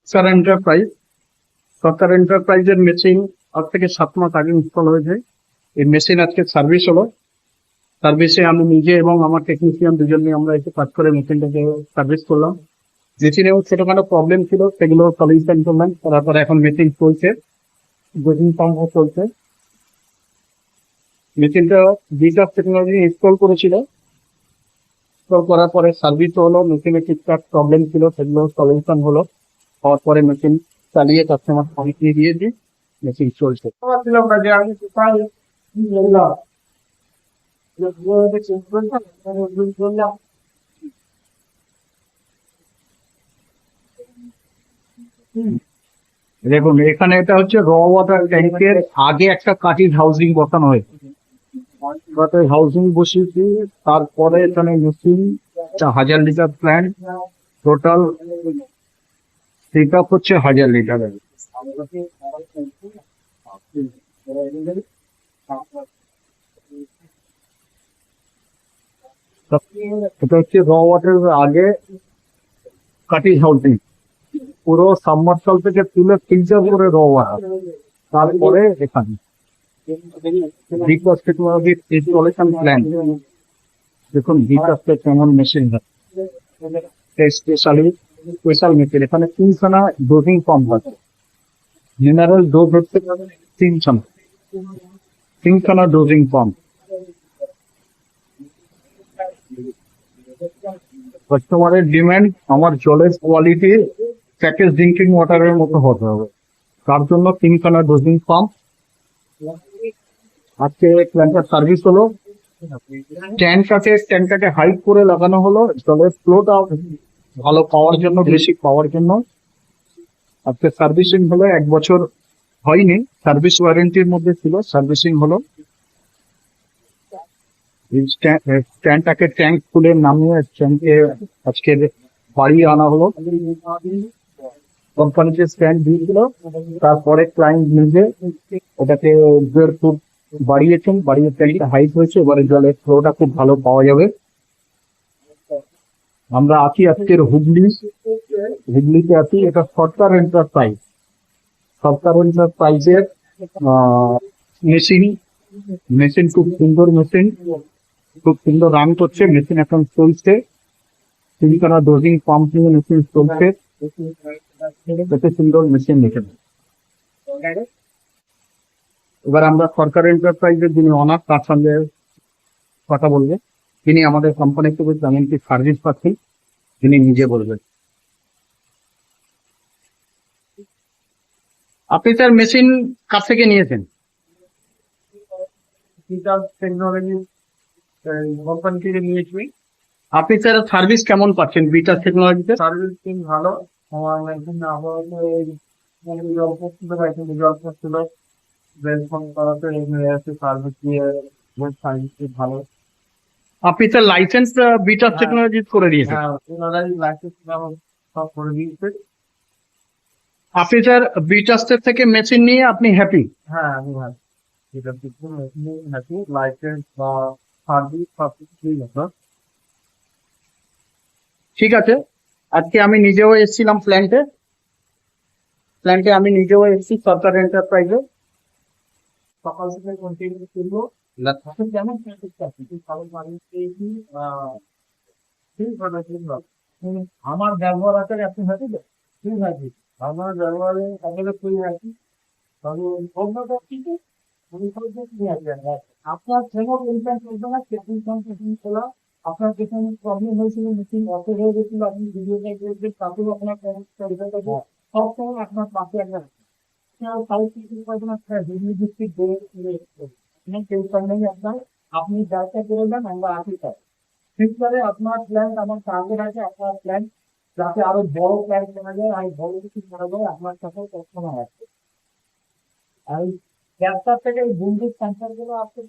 সরকার enterprise. সরকার এন্টারপ্রাইজের machine আজ থেকে 7 মাস আগে ইনস্টল হয়েছে। এই মেশিন আজকে সার্ভিস হলো। সার্ভিসে আমি নিজে এবং আমার টেকনিশিয়ান দুজনে আমরা এসে কাজ করে মেশিনটাকে সার্ভিস করলাম। মেশিনেও ছোটখাটো প্রবলেম ছিল, সেগুলো সলিউশন করলাম, করার পরে এখন মেশিন চলছে, ব্রেকিং পাম্পও চলছে। মেশিনটা বিকাশ টেকনোলজি ইনস্টল করেছিল। ইনস্টল করার পরে সার্ভিস হলো, মেশিনে ঠিকঠাক প্রবলেম ছিল, সেগুলো সলিউশন হলো। হওয়ার পরে মেশিন চালিয়ে কাস্টমার দিয়ে দিয়েছি, মেশিন চলছে। দেখুন, এখানে এটা হচ্ছে র ওয়াটার ট্যাঙ্কের আগে একটা কাটিং হাউজিং বসানো হয়েছে। হাউজিং বসিয়েছি, তারপরে এখানে machine 1000 litre plant, total set up হচ্ছে 1000 লিটারের। এটা হচ্ছে র ওয়াটারের আগে কাটিং হাউজিং, পুরো সাবমার্সাল থেকে তুলে ফিল্টার করে র ওয়াটার, তারপরে এখানে বিকাশ টেকনোলজির ইনস্টলেশন প্ল্যান। দেখুন বিকাশটা কেমন মেশিন, স্পেশাল মেশিন। এখানে 3খানা ডোজিং পাম্প আছে। জেনারেল ডোজ হচ্ছে 3খানা ডোজিং পাম্প। কাস্টমারের ডিমান্ড আমার জলের কোয়ালিটি প্যাকেজ ড্রিঙ্কিং ওয়াটারের মতো হতে হবে, তার জন্য 3খানা ডোজিং পাম্প। আজকে প্ল্যান্টটা সার্ভিস হলো। ট্যাঙ্কটাকে হাইট করে লাগানো হলো জলের ফ্লোটা ভালো পাওয়ার জন্য, বেশি পাওয়ার জন্য। আজকে সার্ভিসিং হলো, 1 বছর হয়নি, সার্ভিস ওয়ারেন্টির মধ্যে ছিল, সার্ভিসিং হলো। স্ট্যান্ডটাকে ট্যাঙ্ক খুলে নামিয়ে ট্যাঙ্কে আজকে বাড়ি আনা হলো। কোম্পানিতে স্ট্যান্ড দিয়েছিল, তারপরে ক্লায়েন্ট নিজে ওটাকে 1.5 ফুট বাড়িয়েছেন, বাড়িয়ে ট্যাঙ্কটা হাইট হয়েছে, এবারে জলের ফ্লোটা খুব ভালো পাওয়া যাবে। আমরা আছি আজকের হুগলিতে আছি। এটা সরকার এন্টারপ্রাইজ। সরকার এন্টারপ্রাইজের মেশিন খুব সুন্দর মেশিন, খুব সুন্দর রান করছে। মেশিন এখন চলছে, 3খানা ডোজিং পাম্প নিয়ে মেশিন চলছে। কত সুন্দর মেশিন দেখেন। এবার আমরা সরকার এন্টারপ্রাইজের যিনি অনার, তার সঙ্গে কথা বলবো। তিনি আমাদের কোম্পানি থেকে যেমন কি সার্ভিস পাচ্ছেন, তিনি নিজে বলবেন। আপনি স্যার মেশিন কার থেকে নিয়েছেন? টেকনোলজি কোম্পানি থেকে নিয়েছি। আপনি স্যার সার্ভিস কেমন পাচ্ছেন বিটাস টেকনোলজিতে? সার্ভিস খুব ভালো। আমার মেশিন আপাতত জল পড়ছিল, জল পড়ছিল, ফোন করাতে সার্ভিস দিয়ে সার্ভিস খুব ভালো। আপনি স্যার লাইসেন্স বিটাস টেকনোলজি করে দিয়েছেন? হ্যাঁ, ওনারাই লাইসেন্স সব করে দিয়েছে। আপনি স্যার বিটাস থেকে মেশিন নিয়ে আপনি হ্যাপি? হ্যাঁ, আমি ভালো। এটা মেশিন হ্যাপি, লাইসেন্স বা সার্ভিস সব কিছুই ভালো। ঠিক আছে। আজকে আমি নিজেও এসেছিলাম প্ল্যান্টে আমি নিজেও এসেছি সরকার এন্টারপ্রাইজে। সকাল থেকে কন্টিনিউ করবো। এখন যেমন প্র্যাকটিস করছি, ভালো সার্ভিস পেয়েছি। ঠিকভাবে আমার ব্যবহার আছে, আপনি হয়তো ঠিক আছে। আমার ব্যবহারে আসলে খুবই আছি, তবে অন্যটা কিন্তু আপনার কোনো টেনশন চলবে না। সেটিং খোলা, আপনার যেখানে প্রবলেম হয়েছিল, মিটিং অত হয়ে গেছিল, আপনি ভিডিওটা করবেন, তাতেও আপনার সবসময় আপনার পাশে একটা আপনি ব্যবসা করে দেন, আমরা আছি স্যার। ফিউচারে আপনার প্ল্যান, আমার টার্গেট আছে আপনার প্ল্যান যাতে আরো বড় প্ল্যান করা যায়, আর বড় কিছু করা যায়, আপনার সাথে কখনো আছে। আর ব্যবসা থেকে বন্ধুর সংসার গুলো আপনি